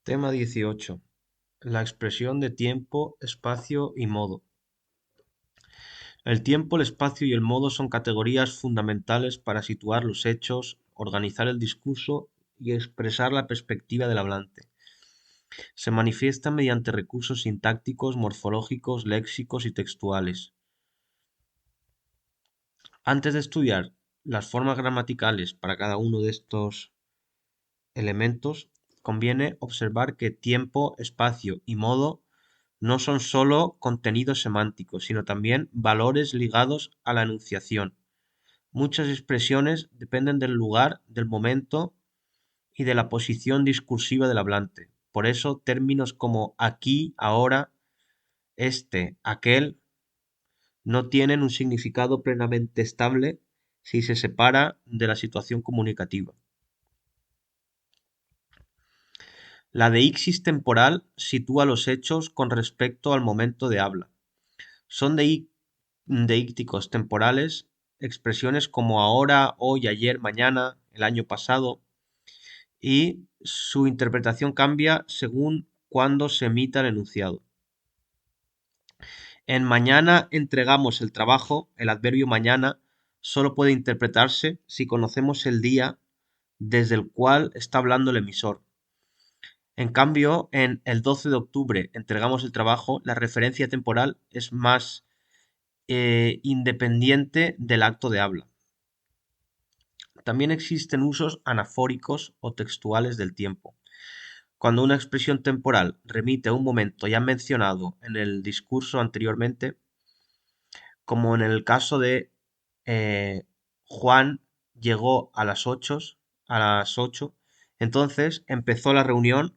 Tema 18. La expresión de tiempo, espacio y modo. El tiempo, el espacio y el modo son categorías fundamentales para situar los hechos, organizar el discurso y expresar la perspectiva del hablante. Se manifiestan mediante recursos sintácticos, morfológicos, léxicos y textuales. Antes de estudiar las formas gramaticales para cada uno de estos elementos, conviene observar que tiempo, espacio y modo no son sólo contenidos semánticos, sino también valores ligados a la enunciación. Muchas expresiones dependen del lugar, del momento y de la posición discursiva del hablante. Por eso, términos como aquí, ahora, este, aquel, no tienen un significado plenamente estable si se separa de la situación comunicativa. La deixis temporal sitúa los hechos con respecto al momento de habla. Son deícticos temporales expresiones como ahora, hoy, ayer, mañana, el año pasado, y su interpretación cambia según cuándo se emita el enunciado. En mañana entregamos el trabajo, el adverbio mañana solo puede interpretarse si conocemos el día desde el cual está hablando el emisor. En cambio, en el 12 de octubre entregamos el trabajo, la referencia temporal es más independiente del acto de habla. También existen usos anafóricos o textuales del tiempo. Cuando una expresión temporal remite a un momento ya mencionado en el discurso anteriormente, como en el caso de Juan llegó a las 8, entonces empezó la reunión.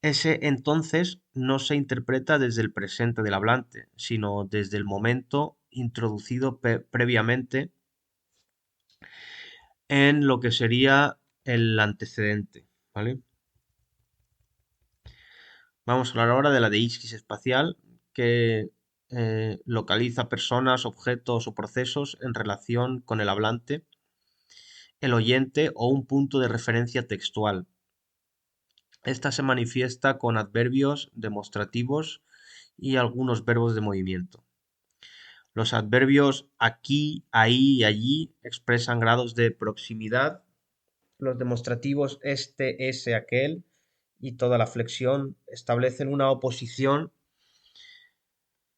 Ese entonces no se interpreta desde el presente del hablante, sino desde el momento introducido previamente en lo que sería el antecedente, ¿vale? Vamos a hablar ahora de la deixis espacial, que localiza personas, objetos o procesos en relación con el hablante, el oyente o un punto de referencia textual. Esta se manifiesta con adverbios demostrativos y algunos verbos de movimiento. Los adverbios aquí, ahí y allí expresan grados de proximidad. Los demostrativos este, ese, aquel y toda la flexión establecen una oposición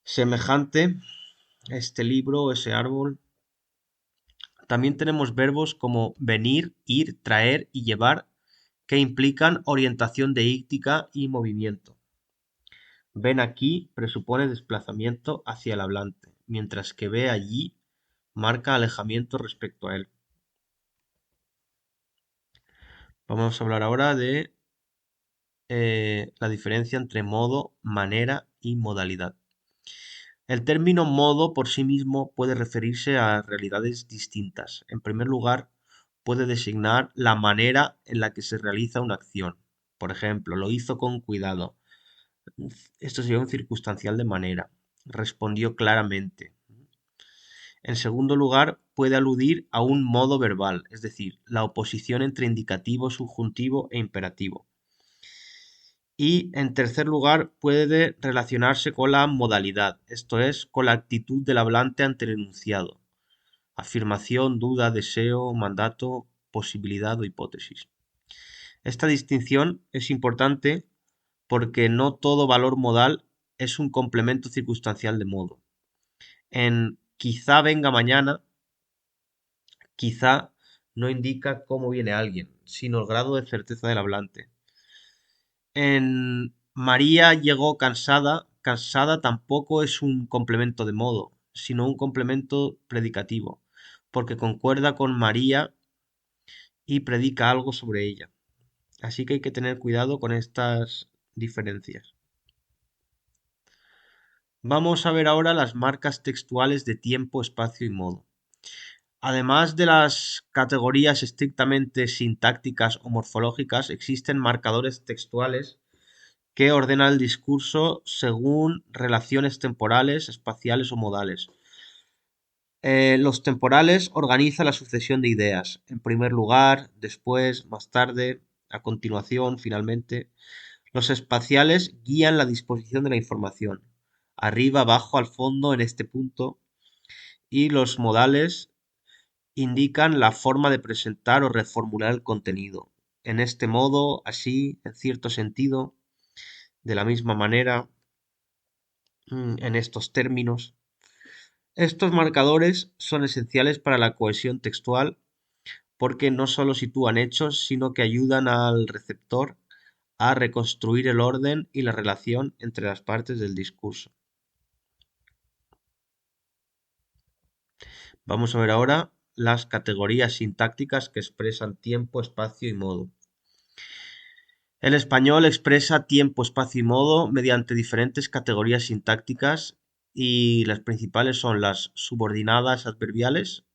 semejante, este libro, ese árbol. También tenemos verbos como venir, ir, traer y llevar que implican orientación deíctica y movimiento. Ven aquí presupone desplazamiento hacia el hablante, mientras que ve allí marca alejamiento respecto a él. Vamos a hablar ahora de la diferencia entre modo, manera y modalidad. El término modo por sí mismo puede referirse a realidades distintas. En primer lugar, puede designar la manera en la que se realiza una acción. Por ejemplo, lo hizo con cuidado. Esto sería un circunstancial de manera. Respondió claramente. En segundo lugar, puede aludir a un modo verbal, es decir, la oposición entre indicativo, subjuntivo e imperativo. Y en tercer lugar, puede relacionarse con la modalidad, esto es, con la actitud del hablante ante el enunciado. Afirmación, duda, deseo, mandato, posibilidad o hipótesis. Esta distinción es importante porque no todo valor modal es un complemento circunstancial de modo. En quizá venga mañana, quizá no indica cómo viene alguien, sino el grado de certeza del hablante. En María llegó cansada, cansada tampoco es un complemento de modo, sino un complemento predicativo, porque concuerda con María y predica algo sobre ella. Así que hay que tener cuidado con estas diferencias. Vamos a ver ahora las marcas textuales de tiempo, espacio y modo. Además de las categorías estrictamente sintácticas o morfológicas, existen marcadores textuales que ordenan el discurso según relaciones temporales, espaciales o modales. Los temporales organizan la sucesión de ideas, en primer lugar, después, más tarde, A continuación, finalmente, los espaciales guían la disposición de la información, arriba, abajo, al fondo, en este punto, y los modales indican la forma de presentar o reformular el contenido. En este modo, así, en cierto sentido, de la misma manera, en estos términos. Estos marcadores son esenciales para la cohesión textual porque no solo sitúan hechos, sino que ayudan al receptor a reconstruir el orden y la relación entre las partes del discurso. Vamos a ver ahora las categorías sintácticas que expresan tiempo, espacio y modo. El español expresa tiempo, espacio y modo mediante diferentes categorías sintácticas y las principales son las subordinadas adverbiales,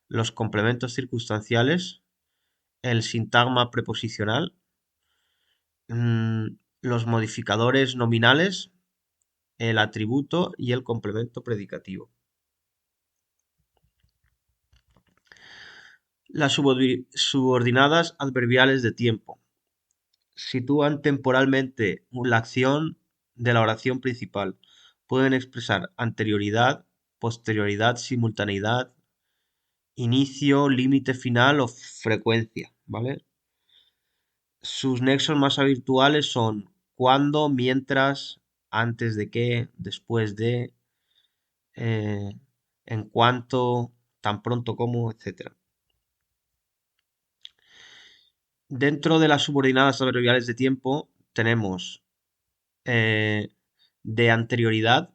los complementos circunstanciales, el sintagma preposicional, los modificadores nominales, el atributo y el complemento predicativo. Las subordinadas adverbiales de tiempo sitúan temporalmente la acción de la oración principal. Pueden expresar anterioridad, posterioridad, simultaneidad, inicio, límite final o frecuencia, ¿vale? Sus nexos más habituales son cuando, mientras, antes de que, después de, eh, en cuanto, tan pronto como, etc. Dentro de las subordinadas adverbiales de tiempo tenemos eh, de anterioridad,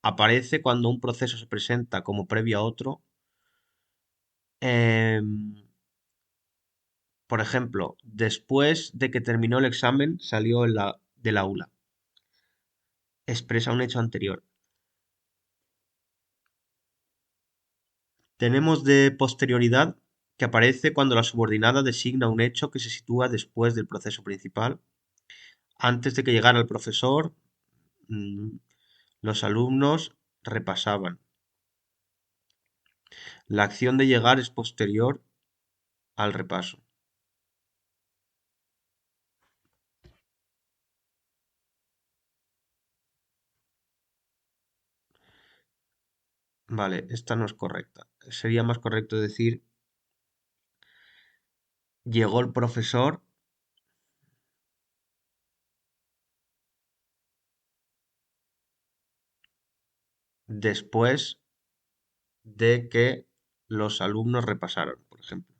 aparece cuando un proceso se presenta como previo a otro. Em, por ejemplo, después de que terminó el examen, salió del aula. Expresa un hecho anterior. Tenemos de posterioridad, que aparece cuando la subordinada designa un hecho que se sitúa después del proceso principal. Antes de que llegara el profesor, mm, los alumnos repasaban. La acción de llegar es posterior al repaso. Vale, esta no es correcta. Sería más correcto decir, llegó el profesor después de que los alumnos repasaron, por ejemplo.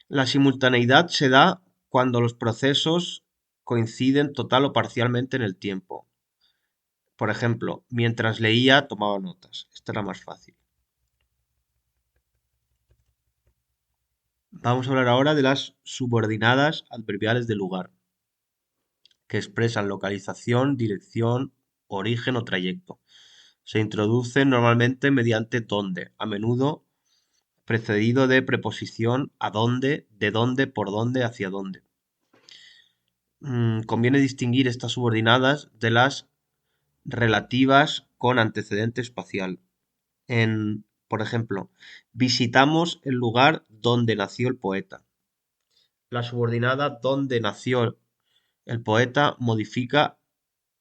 La simultaneidad se da cuando los procesos coinciden total o parcialmente en el tiempo. Por ejemplo, mientras leía tomaba notas. Esta era más fácil. Vamos a hablar ahora de las subordinadas adverbiales de lugar, que expresan localización, dirección, origen o trayecto. Se introducen normalmente mediante donde, a menudo precedido de preposición a dónde, de dónde, por dónde, hacia dónde. Conviene distinguir estas subordinadas de las relativas con antecedente espacial. Por ejemplo, visitamos el lugar donde nació el poeta. La subordinada donde nació el poeta modifica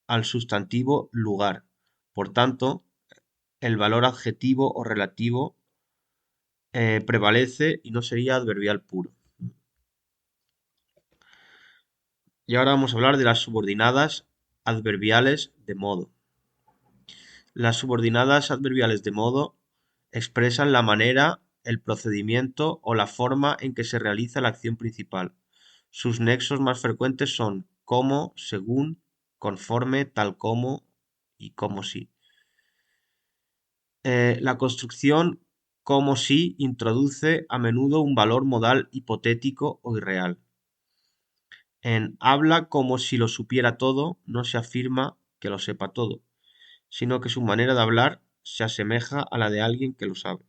al sustantivo lugar. Por tanto, el valor adjetivo o relativo prevalece y no sería adverbial puro. Y ahora vamos a hablar de las subordinadas adverbiales de modo. Las subordinadas adverbiales de modo expresan la manera, el procedimiento o la forma en que se realiza la acción principal. Sus nexos más frecuentes son como, según, conforme, tal como y como si. La construcción como si introduce a menudo un valor modal hipotético o irreal. En habla como si lo supiera todo, no se afirma que lo sepa todo, sino que su manera de hablar se asemeja a la de alguien que lo sabe.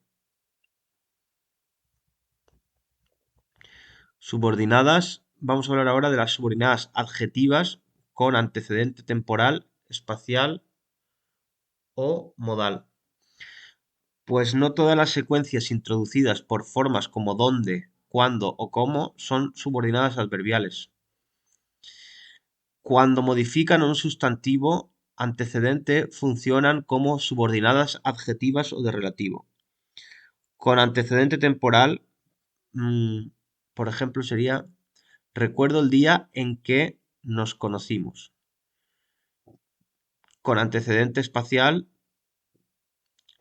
Subordinadas, vamos a hablar ahora de las subordinadas adjetivas con antecedente temporal, espacial o modal. Pues no todas las secuencias introducidas por formas como donde cuándo o cómo son subordinadas adverbiales. Cuando modifican un sustantivo antecedente funcionan como subordinadas adjetivas o de relativo. Con antecedente temporal, mm, por ejemplo, sería recuerdo el día en que nos conocimos. Con antecedente espacial,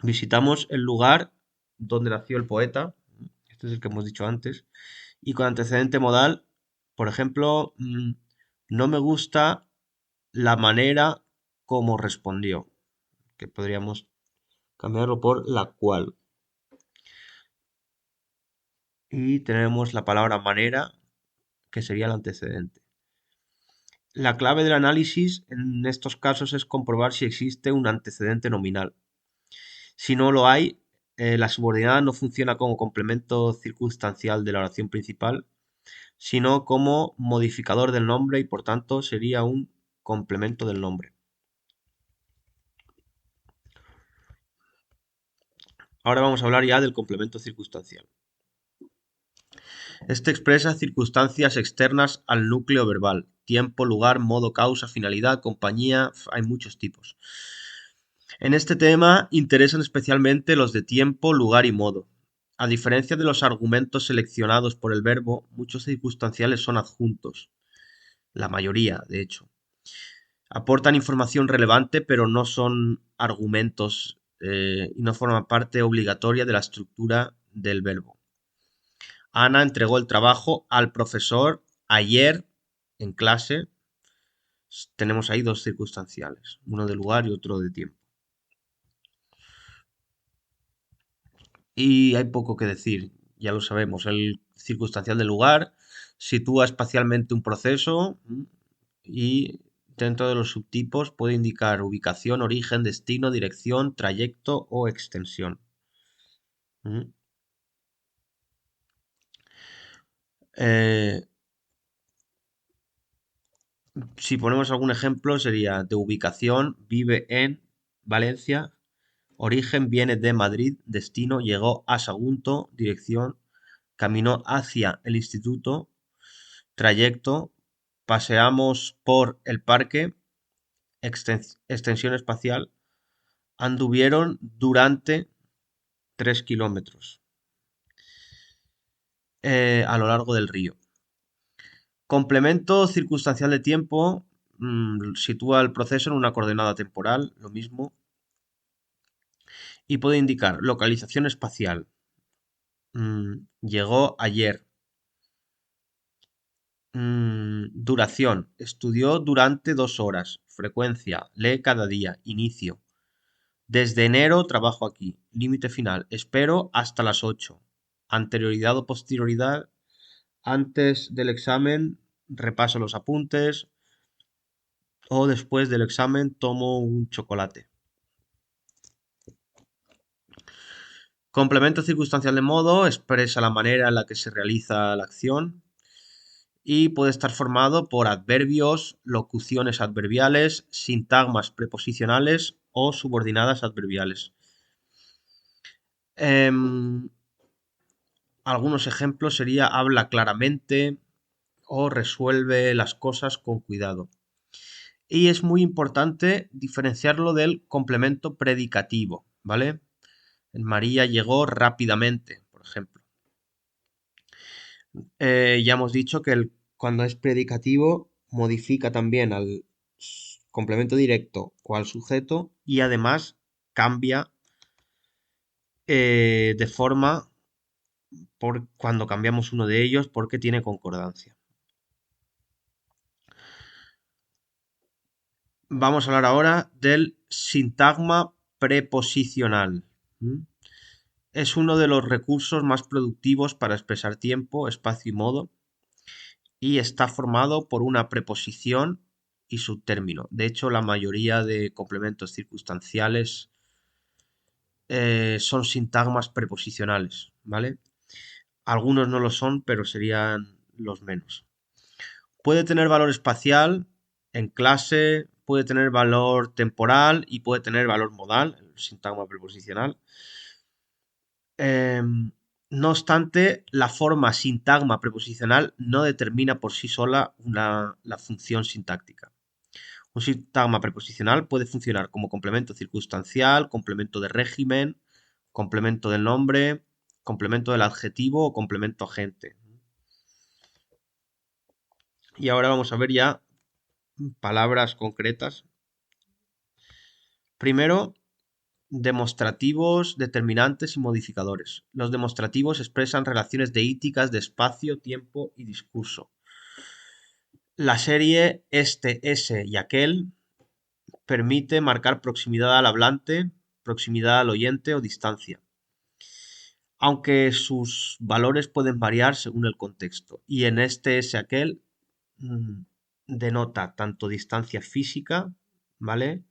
visitamos el lugar donde nació el poeta. Este es el que hemos dicho antes. Y con antecedente modal, por ejemplo, no me gusta la manera como respondió, que podríamos cambiarlo por la cual. Y tenemos la palabra manera, que sería el antecedente. La clave del análisis en estos casos es comprobar si existe un antecedente nominal. Si no lo hay, la subordinada no funciona como complemento circunstancial de la oración principal, sino como modificador del nombre y por tanto sería un complemento del nombre. Ahora vamos a hablar ya del complemento circunstancial. Este expresa circunstancias externas al núcleo verbal: tiempo, lugar, modo, causa, finalidad, compañía, hay muchos tipos. En este tema interesan especialmente los de tiempo, lugar y modo. A diferencia de los argumentos seleccionados por el verbo, muchos circunstanciales son adjuntos, la mayoría, de hecho. Aportan información relevante, pero no son argumentos y no forman parte obligatoria de la estructura del verbo. Ana entregó el trabajo al profesor ayer en clase. Tenemos ahí dos circunstanciales, uno de lugar y otro de tiempo. Y hay poco que decir, ya lo sabemos. El circunstancial del lugar sitúa espacialmente un proceso y dentro de los subtipos puede indicar ubicación, origen, destino, dirección, trayecto o extensión. Mm. Eh, si ponemos algún ejemplo sería de ubicación, vive en Valencia, origen viene de Madrid, destino llegó a Sagunto, dirección caminó hacia el instituto, trayecto paseamos por el parque, extensión espacial, anduvieron durante 3 kilómetros a lo largo del río. Complemento circunstancial de tiempo sitúa el proceso en una coordenada temporal, lo mismo, y puede indicar localización espacial. Llegó ayer. Duración. Estudió durante 2 horas. Frecuencia. Lee cada día. Inicio. Desde enero trabajo aquí. Límite final. Espero hasta las 8. Anterioridad o posterioridad. Antes del examen repaso los apuntes o después del examen tomo un chocolate. Complemento circunstancial de modo expresa la manera en la que se realiza la acción y puede estar formado por adverbios, locuciones adverbiales, sintagmas preposicionales o subordinadas adverbiales. Algunos ejemplos sería habla claramente o resuelve las cosas con cuidado. Y es muy importante diferenciarlo del complemento predicativo, ¿vale? María llegó rápidamente, por ejemplo. Ya hemos dicho que cuando es predicativo modifica también al complemento directo o al sujeto y además cambia de forma cuando cambiamos uno de ellos porque tiene concordancia. Vamos a hablar ahora del sintagma preposicional. Es uno de los recursos más productivos para expresar tiempo, espacio y modo y está formado por una preposición y su término. De hecho, la mayoría de complementos circunstanciales son sintagmas preposicionales, ¿vale? Algunos no lo son, pero serían los menos. Puede tener valor espacial en clase, puede tener valor temporal y puede tener valor modal, el sintagma preposicional. No obstante, la forma sintagma preposicional no determina por sí sola la función sintáctica. Un sintagma preposicional puede funcionar como complemento circunstancial, complemento de régimen, complemento del nombre, complemento del adjetivo o complemento agente. Y ahora vamos a ver ya palabras concretas. Primero, demostrativos, determinantes y modificadores. Los demostrativos expresan relaciones deíticas de espacio, tiempo y discurso. La serie este, ese y aquel permite marcar proximidad al hablante, proximidad al oyente o distancia, aunque sus valores pueden variar según el contexto. Y en este, ese, aquel mm, denota tanto distancia física, ¿vale?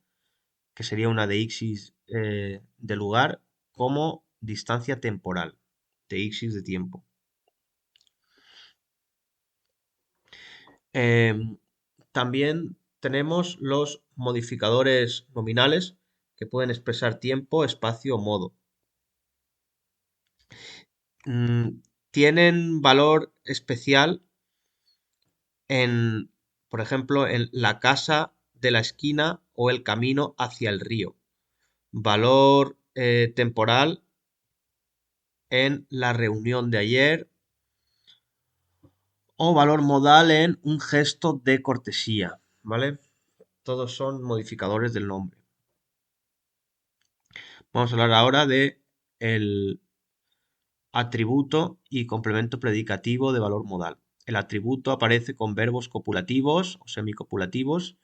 Que sería una deixis de lugar, como distancia temporal, deixis de tiempo. Em, También tenemos los modificadores nominales que pueden expresar tiempo, espacio o modo. Tienen valor especial en, por ejemplo, en la casa de la esquina o el camino hacia el río. Valor temporal en la reunión de ayer o valor modal en un gesto de cortesía, ¿vale? Todos son modificadores del nombre. Vamos a hablar ahora de el atributo y complemento predicativo de valor modal. El atributo aparece con verbos copulativos o semicopulativos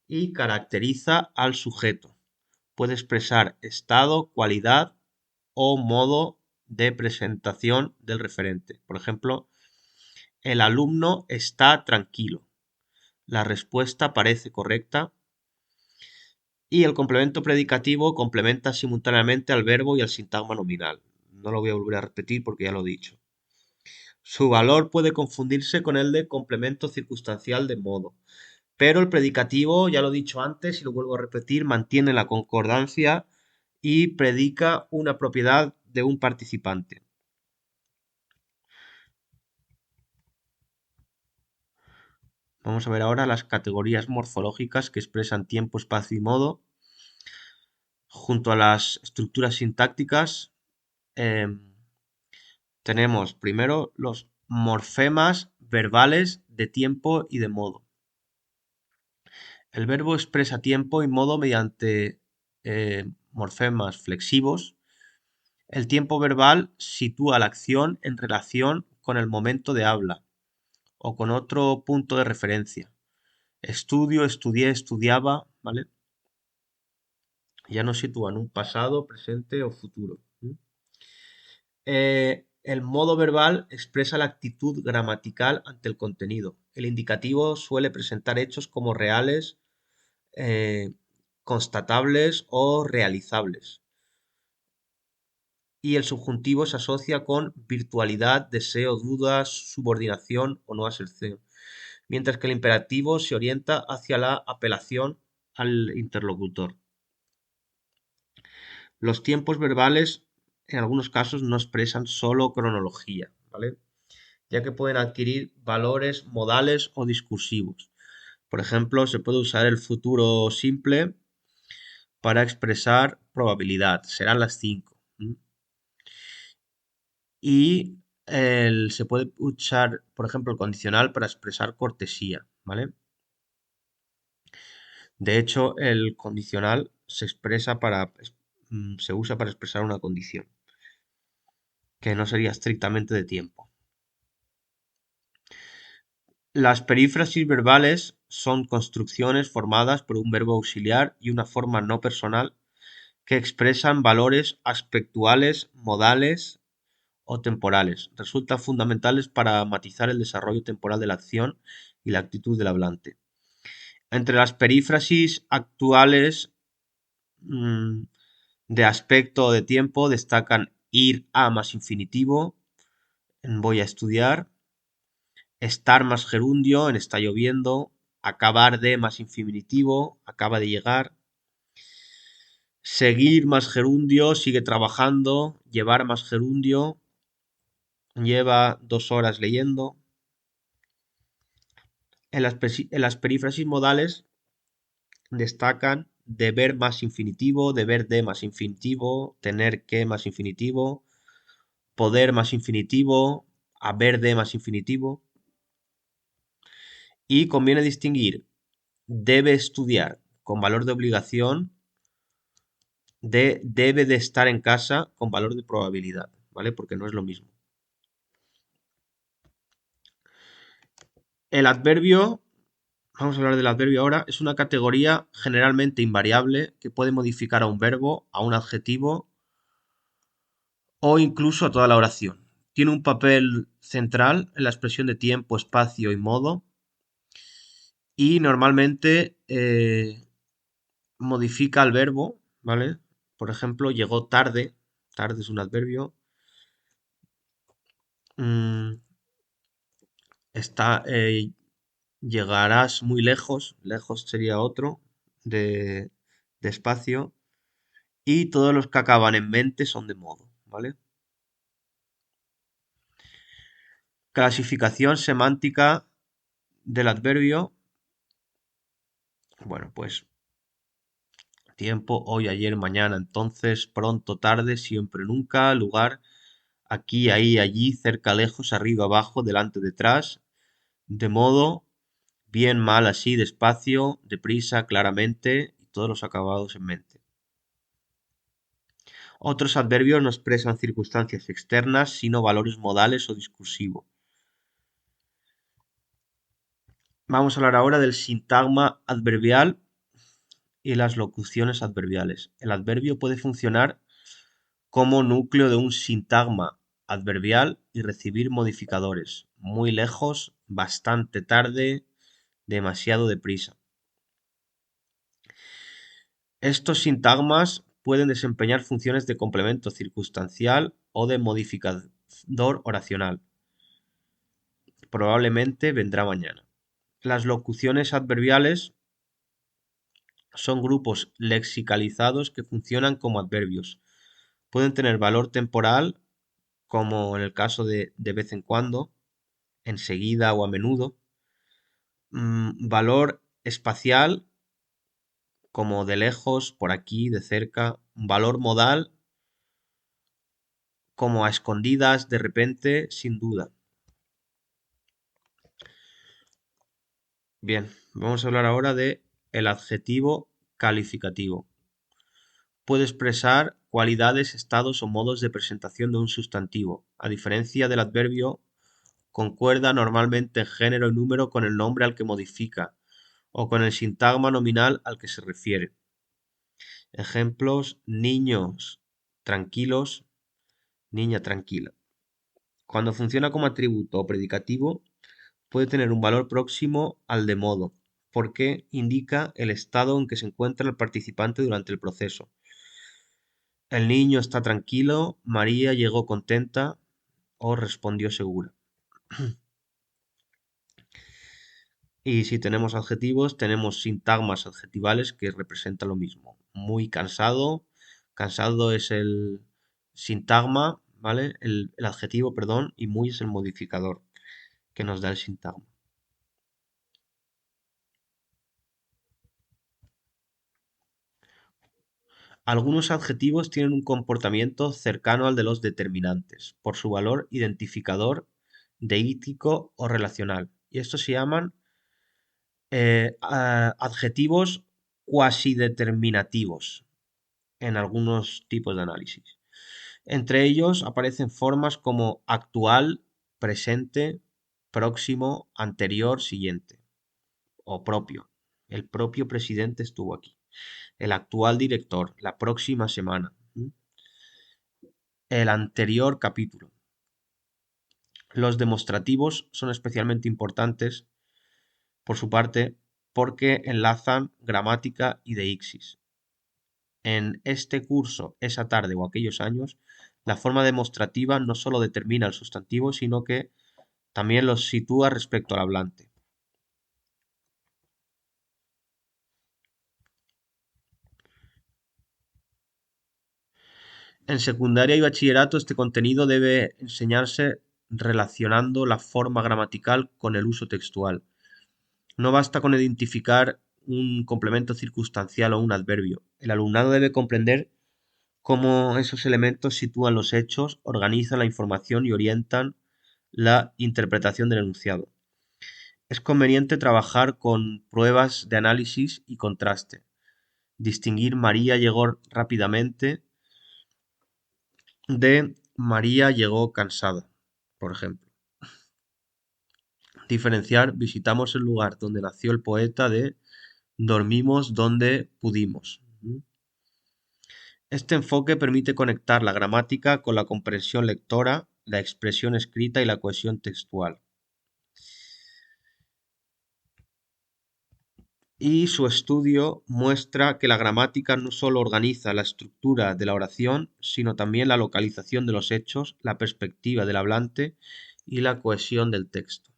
y caracteriza al sujeto. Puede expresar estado, cualidad o modo de presentación del referente. Por ejemplo, el alumno está tranquilo. La respuesta parece correcta. Y el complemento predicativo complementa simultáneamente al verbo y al sintagma nominal. No lo voy a volver a repetir porque ya lo he dicho. Su valor puede confundirse con el de complemento circunstancial de modo, pero el predicativo, ya lo he dicho antes y lo vuelvo a repetir, mantiene la concordancia y predica una propiedad de un participante. Vamos a ver ahora las categorías morfológicas que expresan tiempo, espacio y modo. Junto a las estructuras sintácticas, tenemos primero los morfemas verbales de tiempo y de modo. El verbo expresa tiempo y modo mediante morfemas flexivos. El tiempo verbal sitúa la acción en relación con el momento de habla o con otro punto de referencia. Estudio, estudié, estudiaba, ¿vale? Ya nos sitúan un pasado, presente o futuro. El modo verbal expresa la actitud gramatical ante el contenido. El indicativo suele presentar hechos como reales, eh, constatables o realizables. Y el subjuntivo se asocia con virtualidad, deseo, dudas, subordinación o no aserción. Mientras que el imperativo se orienta hacia la apelación al interlocutor. Los tiempos verbales en algunos casos no expresan solo cronología, ¿vale? Ya que pueden adquirir valores modales o discursivos. Por ejemplo, se puede usar el futuro simple para expresar probabilidad, serán las 5. Y se puede usar, por ejemplo, el condicional para expresar cortesía, ¿vale? De hecho, el condicional se usa para expresar una condición, que no sería estrictamente de tiempo. Las perífrasis verbales son construcciones formadas por un verbo auxiliar y una forma no personal que expresan valores aspectuales, modales o temporales. Resultan fundamentales para matizar el desarrollo temporal de la acción y la actitud del hablante. Entre las perífrasis actuales de aspecto o de tiempo destacan ir a más infinitivo, en voy a estudiar, estar más gerundio, en está lloviendo, acabar de más infinitivo, acaba de llegar, seguir más gerundio, sigue trabajando, llevar más gerundio, lleva 2 horas leyendo. En las perífrasis modales destacan deber más infinitivo, deber de más infinitivo, tener que más infinitivo, poder más infinitivo, haber de más infinitivo. Y conviene distinguir debe estudiar con valor de obligación de debe de estar en casa con valor de probabilidad, ¿vale? Porque no es lo mismo. El adverbio, vamos a hablar del adverbio ahora, es una categoría generalmente invariable que puede modificar a un verbo, a un adjetivo o incluso a toda la oración. Tiene un papel central en la expresión de tiempo, espacio y modo y normalmente modifica el verbo, ¿vale? Por ejemplo, llegó tarde, tarde es un adverbio. Mm, está, llegarás muy lejos, lejos sería otro, de, de espacio. Y todos los que acaban en mente son de modo, ¿vale? Clasificación semántica del adverbio. Bueno, pues tiempo, hoy, ayer, mañana, entonces, pronto, tarde, siempre, nunca, lugar, aquí, ahí, allí, cerca, lejos, arriba, abajo, delante, detrás, de modo, bien, mal, así, despacio, deprisa, claramente, y todos los acabados en mente. Otros adverbios no expresan circunstancias externas, sino valores modales o discursivos. Vamos a hablar ahora del sintagma adverbial y las locuciones adverbiales. El adverbio puede funcionar como núcleo de un sintagma adverbial y recibir modificadores. Muy lejos, bastante tarde, demasiado deprisa. Estos sintagmas pueden desempeñar funciones de complemento circunstancial o de modificador oracional. Probablemente vendrá mañana. Las locuciones adverbiales son grupos lexicalizados que funcionan como adverbios. Pueden tener valor temporal, como en el caso de vez en cuando, enseguida o a menudo. Valor espacial, como de lejos, por aquí, de cerca. Valor modal, como a escondidas, de repente, sin duda. Bien, vamos a hablar ahora de el adjetivo calificativo. Puede expresar cualidades, estados o modos de presentación de un sustantivo. A diferencia del adverbio, concuerda normalmente en género y número con el nombre al que modifica o con el sintagma nominal al que se refiere. Ejemplos: niños tranquilos, niña tranquila. Cuando funciona como atributo o predicativo, puede tener un valor próximo al de modo, porque indica el estado en que se encuentra el participante durante el proceso. El niño está tranquilo, María llegó contenta o respondió segura. Y si tenemos adjetivos, tenemos sintagmas adjetivales que representan lo mismo. Muy cansado, cansado es el sintagma, ¿vale? El adjetivo, perdón, y muy es el modificador que nos da el sintagma. Algunos adjetivos tienen un comportamiento cercano al de los determinantes, por su valor identificador, deítico o relacional. Y estos se llaman adjetivos cuasi determinativos en algunos tipos de análisis. Entre ellos aparecen formas como actual, presente, próximo, anterior, siguiente o propio. El propio presidente estuvo aquí. El actual director, la próxima semana. El anterior capítulo. Los demostrativos son especialmente importantes por su parte porque enlazan gramática y deixis. En este curso, esa tarde o aquellos años, la forma demostrativa no solo determina el sustantivo, sino que también los sitúa respecto al hablante. En secundaria y bachillerato este contenido debe enseñarse relacionando la forma gramatical con el uso textual. No basta con identificar un complemento circunstancial o un adverbio. El alumnado debe comprender cómo esos elementos sitúan los hechos, organizan la información y orientan la interpretación del enunciado. Es conveniente trabajar con pruebas de análisis y contraste. Distinguir María llegó rápidamente de María llegó cansada, por ejemplo. Diferenciar visitamos el lugar donde nació el poeta de dormimos donde pudimos. Este enfoque permite conectar la gramática con la comprensión lectora, la expresión escrita y la cohesión textual. Y su estudio muestra que la gramática no solo organiza la estructura de la oración, sino también la localización de los hechos, la perspectiva del hablante y la cohesión del texto.